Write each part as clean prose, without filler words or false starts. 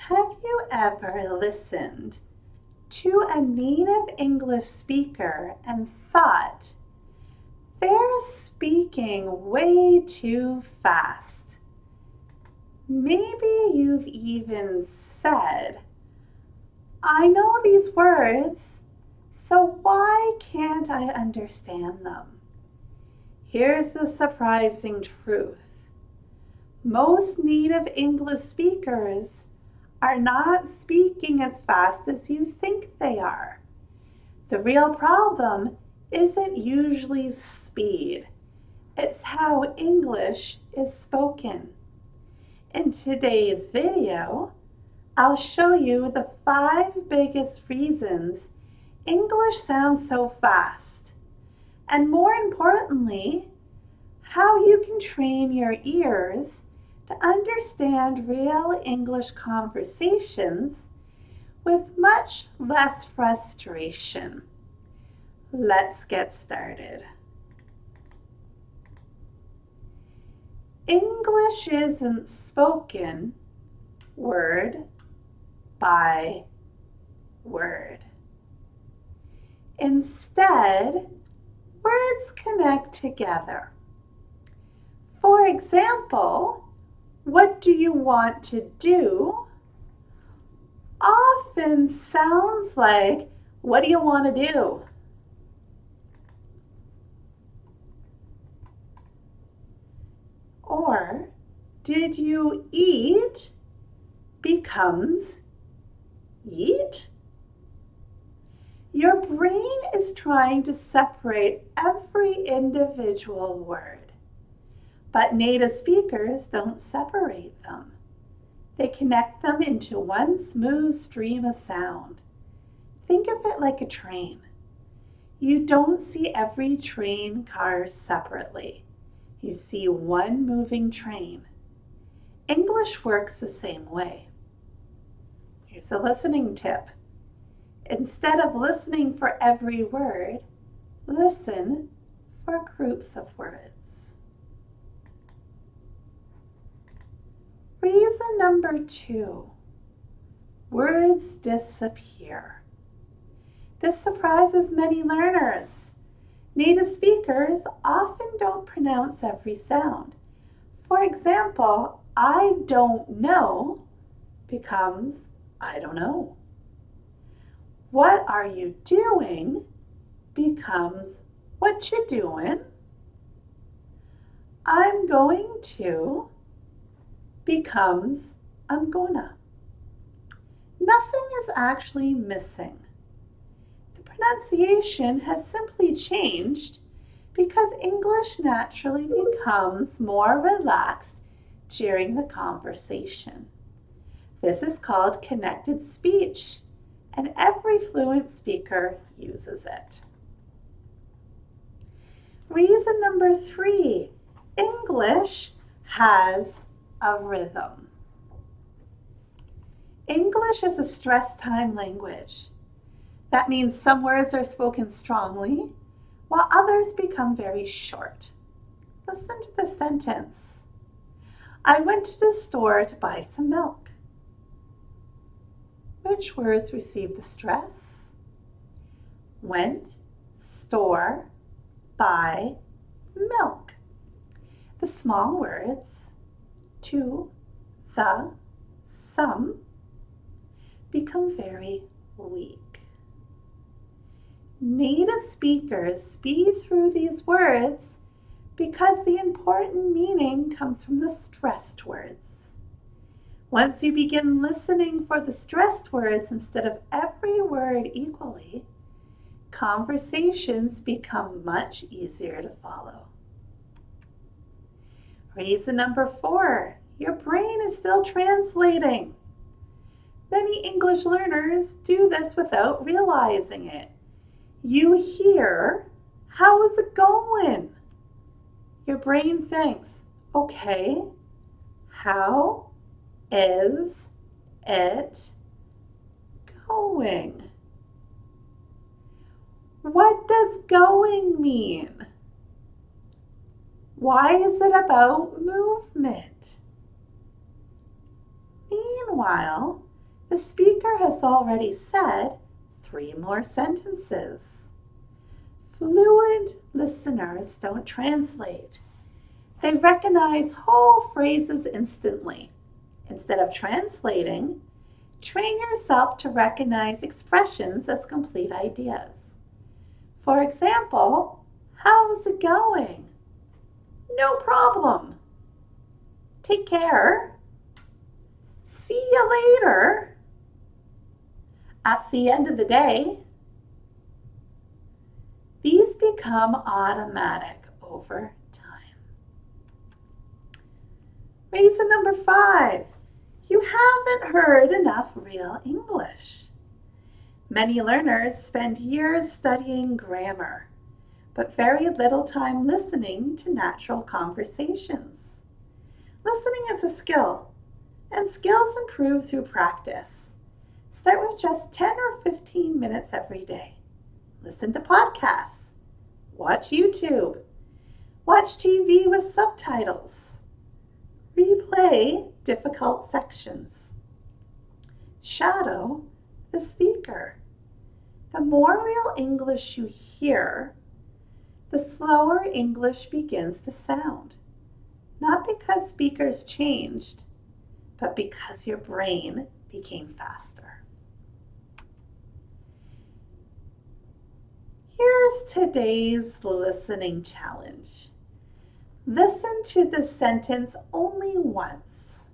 Have you ever listened to a native English speaker and thought, they're speaking way too fast? Maybe you've even said, I know these words, so why can't I understand them? Here's the surprising truth. Most native English speakers are not speaking as fast as you think they are. The real problem isn't usually speed. It's how English is spoken. In today's video, I'll show you the 5 biggest reasons English sounds so fast, and more importantly, how you can train your ears to understand real English conversations with much less frustration. Let's get started. English isn't spoken word by word. Instead, words connect together. For example, what do you want to do often sounds like, what do you want to do? Or, did you eat becomes eat? Your brain is trying to separate every individual word. But native speakers don't separate them. They connect them into one smooth stream of sound. Think of it like a train. You don't see every train car separately. You see one moving train. English works the same way. Here's a listening tip. Instead of listening for every word, listen for groups of words. Reason number 2, words disappear. This surprises many learners. Native speakers often don't pronounce every sound. For example, I don't know becomes I don't know. What are you doing becomes what you doing. I'm going to becomes I'm gonna. Nothing is actually missing. The pronunciation has simply changed because English naturally becomes more relaxed during the conversation. This is called connected speech, and every fluent speaker uses it. Reason number 3, English has a rhythm. English is a stress time language. That means some words are spoken strongly, while others become very short. Listen to the sentence. I went to the store to buy some milk. Which words receive the stress? Went, store, buy, milk. The small words to, the, some become very weak. Native speakers speed through these words because the important meaning comes from the stressed words. Once you begin listening for the stressed words instead of every word equally, conversations become much easier to follow. Reason number 4, your brain is still translating. Many English learners do this without realizing it. You hear, how is it going? Your brain thinks, okay, how is it going? What does going mean? Why is it about movement? Meanwhile, The speaker has already said 3 more sentences. Fluent listeners don't translate. They recognize whole phrases instantly. Instead of translating, train yourself to recognize expressions as complete ideas. For example, how's it going? No problem. Take care. See you later. At the end of the day. These become automatic over time. Reason number 5, you haven't heard enough real English. Many learners spend years studying grammar, but very little time listening to natural conversations. Listening is a skill, and skills improve through practice. Start with just 10 or 15 minutes every day. Listen to podcasts. Watch YouTube. Watch TV with subtitles. Replay difficult sections. Shadow the speaker. The more real English you hear, the slower English begins to sound. Not because speakers changed, but because your brain became faster. Here's today's listening challenge. Listen to the sentence only once.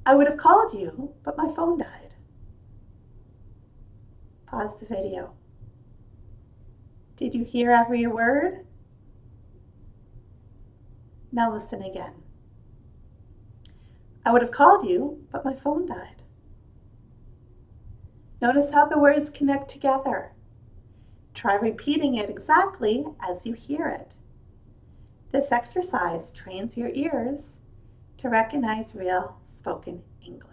I would have called you, but my phone died. Pause the video. Did you hear every word? Now listen again. I would have called you, but my phone died. Notice how the words connect together. Try repeating it exactly as you hear it. This exercise trains your ears to recognize real spoken English.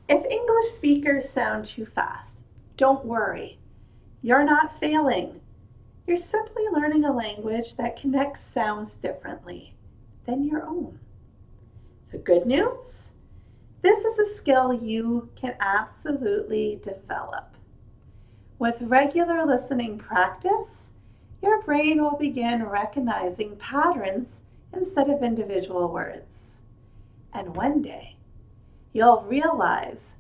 If English speakers sound too fast, don't worry. You're not failing. You're simply learning a language that connects sounds differently than your own. The good news? This is a skill you can absolutely develop. With regular listening practice, your brain will begin recognizing patterns instead of individual words. And one day, you'll realize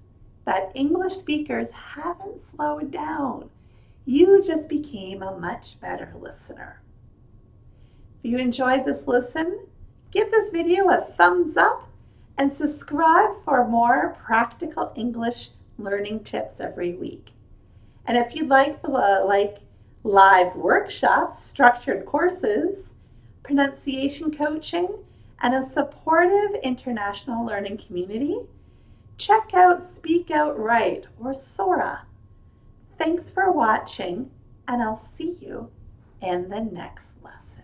that English speakers haven't slowed down. You just became a much better listener. If you enjoyed this listen, give this video a thumbs up and subscribe for more practical English learning tips every week. And if you'd like live workshops, structured courses, pronunciation coaching, and a supportive international learning community, check out Speak Out Right or SORA. Thanks for watching, and I'll see you in the next lesson.